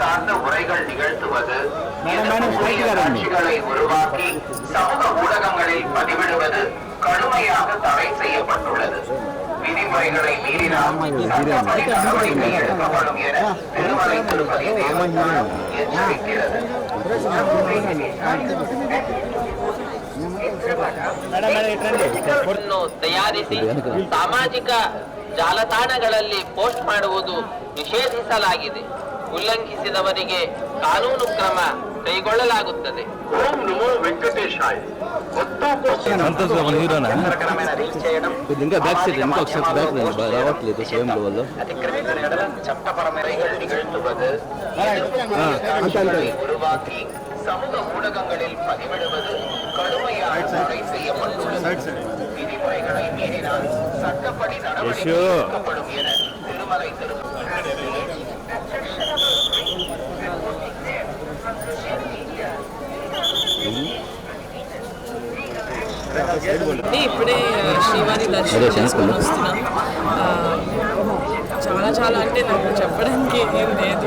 சார்ந்த உரைகள் நிகழ்த்துவது, காட்சிகளை உருவாக்கி சமூக ஊடகங்களில் பதிவிடுவது கடுமையாக தடை செய்யப்பட்டுள்ளது. விதிமுறைகளை மீறினால் சட்டப்படி நடவடிக்கை எடுக்கப்படும் என திருமலை திருப்பதி தேவஸ்தானம் எச்சரிக்கிறது. ತಯಾರಿಸಿ ಸಾಮಾಜಿಕ ಜಾಲತಾಣಗಳಲ್ಲಿ ಪೋಸ್ಟ್ ಮಾಡುವುದು ನಿಷೇಧಿಸಲಾಗಿದೆ. ಉಲ್ಲಂಘಿಸಿದವರಿಗೆ ಕಾನೂನು ಕ್ರಮ ಕೈಗೊಳ್ಳಲಾಗುತ್ತದೆ. ఓం నమో వెంకటేశాయ. చట్టపరమైన నిగழ்த்துவது, உருவாக்கி சமூக ஊடகங்களில் பதிவிடுவது கடுமையாக தடை செய்யப்பட்டுள்ளது. விதிமுறைகளை மீறினால் சட்டப்படி நடவடிக்கை எடுக்கப்படும் என திருமலை ఇప్పుడే శ్రీవారి దర్శనం చేసుకొని వస్తున్నాం. చాలా చాలా అంటే నాకు చెప్పడానికి ఏం లేదు,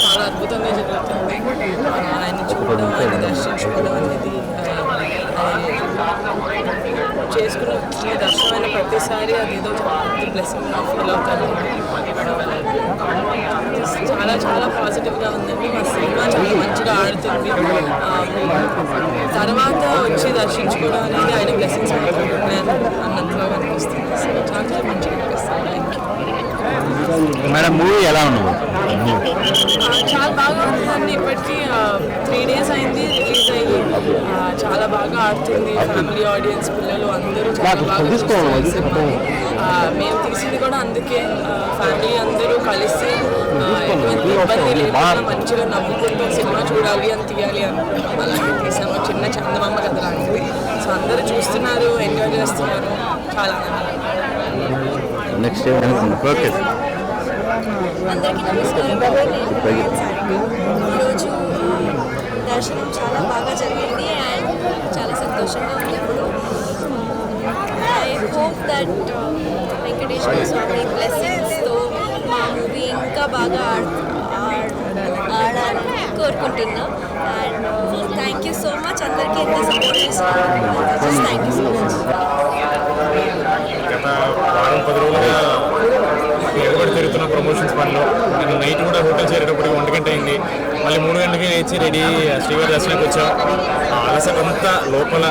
చాలా అద్భుతంగా జరుగుతుంది. ఆయన చూడడం, ఆయన దర్శించుకోవడం అనేది చేసుకున్న దర్శనమైన ప్రతిసారి అదేదో బ్లెస్సింగ్ ఫీల్ అవుతాను. చాలా చాలా పాజిటివ్గా ఉందండి. మా సినిమా చాలా మంచిగా ఆడుతుంది. తర్వాత వచ్చి దర్శించుకోవడం అనేది ఆయన బ్లెస్సింగ్స్ అన్నట్టుగా అనిపిస్తుంది. చాలా చాలా మంచిగా అనిపిస్తుంది. మేడం మూవీ ఎలా ఉన్నావు? చాలా బాగా ఉంటుందండి. ఇప్పటికీ 3 days అయింది రిలీజ్ అయ్యి. చాలా బాగా ఆడుతుంది. ఫ్యామిలీ ఆడియన్స్, పిల్లలు అందరూ చాలా బాగా చూస్తున్నారు. మేము తీసింది కూడా అందుకే. ఫ్యామిలీ అందరూ కలిసి ఎటువంటి ఇబ్బంది లేకుండా మంచిగా నవ్వుకుంటూ సినిమా చూడాలి అని తీయాలి అనుకుంటాం. అలాగే తీసాము. చిన్న చందమామ కథ లాంటిది. సో అందరూ చూస్తున్నారు, ఎంజాయ్ చేస్తున్నారు. చాలా నెక్స్ట్ ఓకే. అందరికీ నమస్కారం. ఈరోజు దర్శనం చాలా బాగా జరిగింది అండ్ చాలా సంతోషంగా ఉంది. ఇప్పుడు ఐ హోప్ దట్ వెంకటేశ్వర స్వామి బ్లెస్సింగ్స్తో మా మూవీ ఇంకా బాగా ఆడాలని కోరుకుంటున్నాం. And thank you so much. అందరికీ ఎంత సపోర్ట్ చేస్తున్నారు. Thank you so much. గత వారం 10 రోజులుగా ఎగబడి తిరుగుతున్న ప్రమోషన్స్ పనిలో నేను నైట్ కూడా హోటల్ చేరేటప్పటికి 1 గంట అయింది. మళ్ళీ 3 గంటలకి లేచి రెడీ శ్రీవారి దర్శనానికి వచ్చాం. అలసటంతా లోపల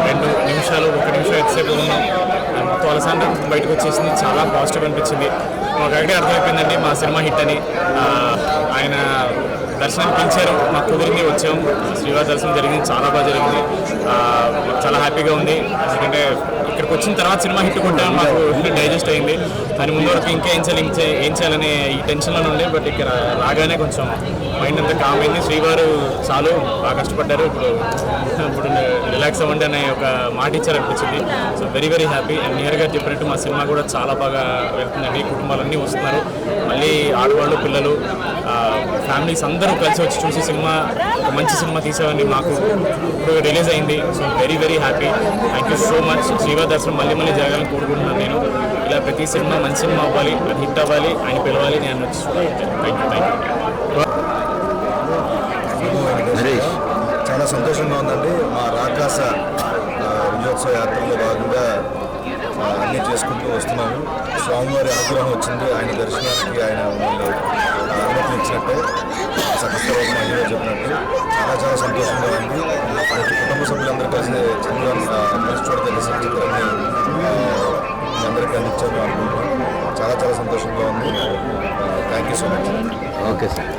2 నిమిషాలు 1 నిమిషం ఎంతసేపు ఉన్నాం. మొత్తం అలసంతా బయటకు వచ్చేసింది. చాలా పాజిటివ్ అనిపించింది. మాకు ఒకటే అర్థమైపోయిందండి, మా సినిమా హిట్ అని. ఆయన దర్శనానికి పిలిచారు, మాకు కుదిరింది, వచ్చాం. శ్రీవారి దర్శనం జరిగింది, చాలా బాగా జరిగింది. చాలా హ్యాపీగా ఉంది. ఎందుకంటే ఇక్కడికి వచ్చిన తర్వాత సినిమా హిట్ కొట్టామని మాకు డైజెస్ట్ అయింది. దాని ముందు వరకు ఇంకా ఏం చేయాలనే ఈ టెన్షన్లో ఉండే. బట్ ఇక్కడ రాగానే కొంచెం మైండ్ అంతా కామ్ అయింది. శ్రీవారు చాలు బాగా కష్టపడ్డారు, ఇప్పుడు రిలాక్స్ అవ్వండి అనే ఒక మాట ఇచ్చారనిపించింది. So very very happy. And నియర్ గారు చెప్పినట్టు మా సినిమా కూడా చాలా బాగా వెళ్తుందండి. కుటుంబాలన్నీ వస్తున్నారు. మళ్ళీ ఆడవాళ్ళు, పిల్లలు, ఫ్యామిలీస్ అందరూ కలిసి వచ్చి చూసి సినిమా ఒక మంచి సినిమా తీసామని మాకు ఇప్పుడు రిలీజ్ అయింది. So very very happy. Thank you so much. శ్రీవారి దర్శనం మళ్ళీ మళ్ళీ జరగాలని కోరుకుంటున్నాను నేను. ఇలా ప్రతి సినిమా మంచి సినిమా అవ్వాలి, అది హిట్ అవ్వాలి, ఆయన పిలవాలి, నేను వచ్చి చూడాలి. Thank you. చాలా సంతోషంగా ఉందండి. మా రాకాస విజయోత్సవ యాత్రలో భాగంగా అన్నీ చేసుకుంటూ వస్తున్నాము. స్వామివారి అనుగ్రహం వచ్చింది. ఆయన దర్శనానికి ఆయన అనుమతి ఇచ్చినట్టే సకస్తరావు మహిళ చెప్పినట్టు చాలా చాలా సంతోషంగా ఉంది. మనకి కుటుంబ సభ్యులందరూ కలిసి చంద్రాన్ని కలిసి చూడగలిసి చిత్రాన్ని అందరికీ అందించాము అనుకుంటున్నాం. చాలా చాలా సంతోషంగా ఉంది. Thank you so much. Okay sir.